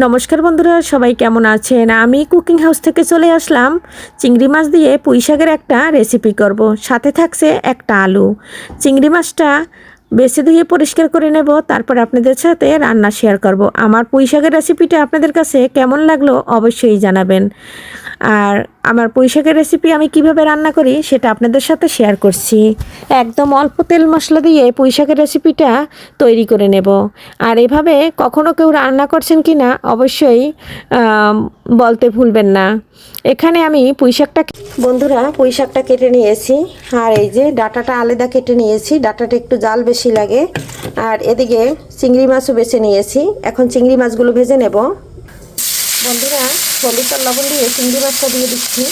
নমস্কার বন্ধুরা, সবাই কেমন আছেন? আমি কুকিং হাউস থেকে চলে আসলাম। চিংড়ি মাছ দিয়ে পুঁই শাকের একটা রেসিপি করব। সাথে থাকছে একটা আলু। চিংড়ি মাছটা বেছে ধুয়ে পরিষ্কার করে নেব, তারপর আপনাদের সাথে রান্না শেয়ার করব। আমার পুঁই শাকের রেসিপিটা আপনাদের কাছে কেমন লাগলো অবশ্যই জানাবেন। আর আমার পুঁই শাকের রেসিপি আমি কিভাবে রান্না করি সেটা আপনাদের সাথে শেয়ার করছি। একদম অল্প তেল মশলা দিয়ে পুঁই শাকের রেসিপিটা তৈরি করে নেব। আর এভাবে কখনো কেউ রান্না করছেন কি না অবশ্যই বলতে ভুলবেন না। এখানে আমি পুঁই শাকটা বন্ধুরা পুঁই শাকটা কেটে নিয়েছি, আর এই যে ডাঁটাটা আলাদা কেটে নিয়েছি। ডাঁটাটা একটু জাল বেশি লাগে। আর এদিকে চিংড়ি মাছও বেছে নিয়েছি। এখন চিংড়ি মাছগুলো ভেজে নেব। বন্ধুরা হলুদ আর লবণ দিয়ে চিংড়ি মাছটা দিয়ে দিচ্ছি।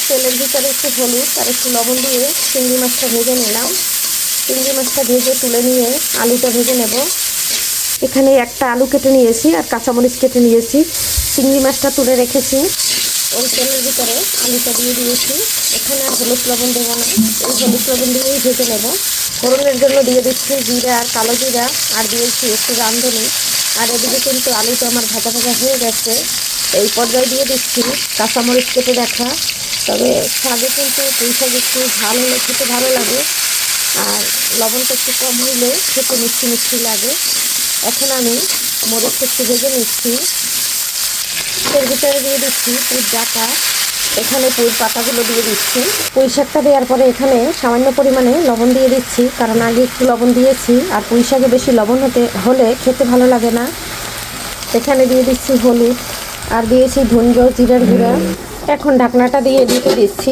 তেলের ভিতরে একটু হলুদ আর একটু লবণ দিয়ে চিংড়ি মাছটা ভেজে নিলাম। চিংড়ি মাছটা ভেজে তুলে নিয়ে আলুটা ভেজে নেব। এখানে একটা আলু কেটে নিয়েছি আর কাঁচামরিচ কেটে নিয়েছি। চিংড়ি মাছটা তুলে রেখেছি। ওই তেলের ভিতরে আলুটা দিয়ে দিয়েছি। এখানে আর হলুদ লবণ দেবো না, এই হলুদ লবণ দিয়েই ভেজে নেব। ফোড়নের জন্য দিয়ে দিচ্ছি জিরা আর কালো জিরা, আর দিয়েছি একটু রাঁধুনি। আর এদিকে কিন্তু আলুটা আমার ভাজা ভাজা হয়ে গেছে। এই পর্যায়ে দিয়ে দিচ্ছি কাঁচামরিচ কেটে রাখা। তবে শাকে কিন্তু পুঁই শাক একটু ঝাল হলে খেতে ভালো লাগে, আর লবণটা একটু কম হলে খেতে মিষ্টি মিষ্টি লাগে। এখন আমি মরিচটা একটু ভেজে নিচ্ছি। এর ভিতরে দিয়ে দিচ্ছি পুঁই ডাঁটা। এখানে পুঁই পাতাগুলো দিয়ে দিচ্ছি। পুঁই শাকটা দেওয়ার পরে এখানে সামান্য পরিমাণে লবণ দিয়ে দিচ্ছি, কারণ আগে একটু লবণ দিয়েছি। আর পুঁই শাকে বেশি লবণ হলে খেতে ভালো লাগে না। এখানে দিয়ে দিচ্ছি হলুদ, আর দিয়েছি ধনিয়া জিরার গুঁড়া। এখন ঢাকনাটা দিয়ে দিতে দিচ্ছি।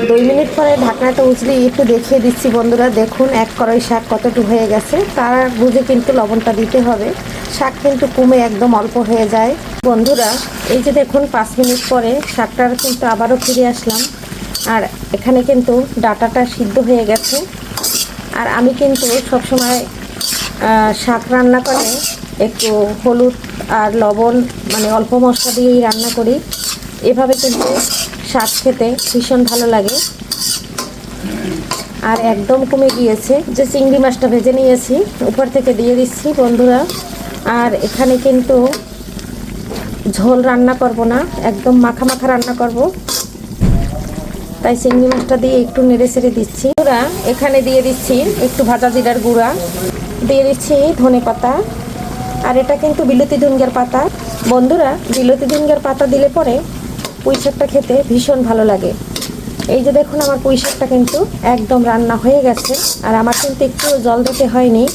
2 মিনিট পরে ঢাকনাটা উজলিয়ে একটু দেখিয়ে দিচ্ছি। বন্ধুরা দেখুন এক কড়াই শাক কতটুকু হয়ে গেছে, তার বুঝে কিন্তু লবণটা দিতে হবে। শাক কিন্তু কমে একদম অল্প হয়ে যায়। বন্ধুরা এই যে দেখুন 5 মিনিট পরে শাকটার কিন্তু আবারও ফিরে আসলাম। আর এখানে কিন্তু ডাঁটাটা সিদ্ধ হয়ে গেছে। আর আমি কিন্তু সবসময় শাক রান্না করে একটু হলুদ আর লবণ মানে অল্প মশলা দিয়েই রান্না করি। এভাবে কিন্তু শাক খেতে ভীষণ ভালো লাগে। আর একদম কমে গিয়েছে। যে চিংড়ি মাছটা ভেজে নিয়েছি উপর থেকে দিয়ে দিচ্ছি বন্ধুরা। আর এখানে কিন্তু ঝোল রান্না করব না, একদম মাখা মাখা রান্না করব, তাই চিংড়ি মাছটা দিয়ে একটু নেড়ে ছেড়ে দিচ্ছি। বন্ধুরা এখানে দিয়ে দিচ্ছি একটু ভাজা জিরার গুঁড়া, দিয়ে দিচ্ছি ধনে পাতা। আর এটা কিন্তু বিলতি ধনিয়ার পাতা। বন্ধুরা বিলতি ধনিয়ার পাতা দিলে পরে পুঁই শাকটা খেতে ভীষণ ভালো লাগে। এই যে দেখুন আমার পুঁই শাকটা কিন্তু একদম রান্না হয়ে গেছে। আর আমার কিন্তু একটু জল দিতে হয়নি,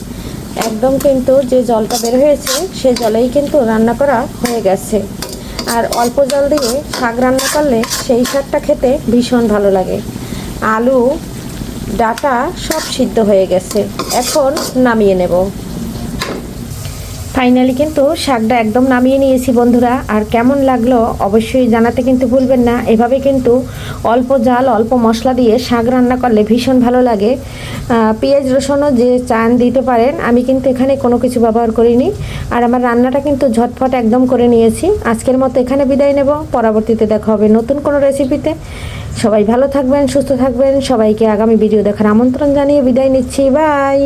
একদম কিন্তু যে জলটা বের হয়েছে সে জলেই কিন্তু রান্না করা হয়ে গেছে। আর অল্প জল দিয়ে শাক রান্না করলে সেই শাকটা খেতে ভীষণ ভালো লাগে। আলু ডাঁটা সব সিদ্ধ হয়ে গেছে, এখন নামিয়ে নেব। ফাইনালি কিন্তু শাকটা একদম নামিয়ে নিয়েছি বন্ধুরা। আর কেমন লাগলো অবশ্যই জানাতে কিন্তু ভুলবেন না। এভাবে কিন্তু অল্প জাল অল্প মশলা দিয়ে শাক রান্না করলে ভীষণ ভালো লাগে। পেঁয়াজ রসুনও যে চান দিতে পারেন, আমি কিন্তু এখানে কোনো কিছু ব্যবহার করিনি। আর আমার রান্নাটা কিন্তু ঝটফট একদম করে নিয়েছি। আজকের মতো এখানে বিদায় নেব, পরবর্তীতে দেখা হবে নতুন কোনো রেসিপিতে। সবাই ভালো থাকবেন, সুস্থ থাকবেন। সবাইকে আগামী ভিডিও দেখার আমন্ত্রণ জানিয়ে বিদায় নিচ্ছি। বাই।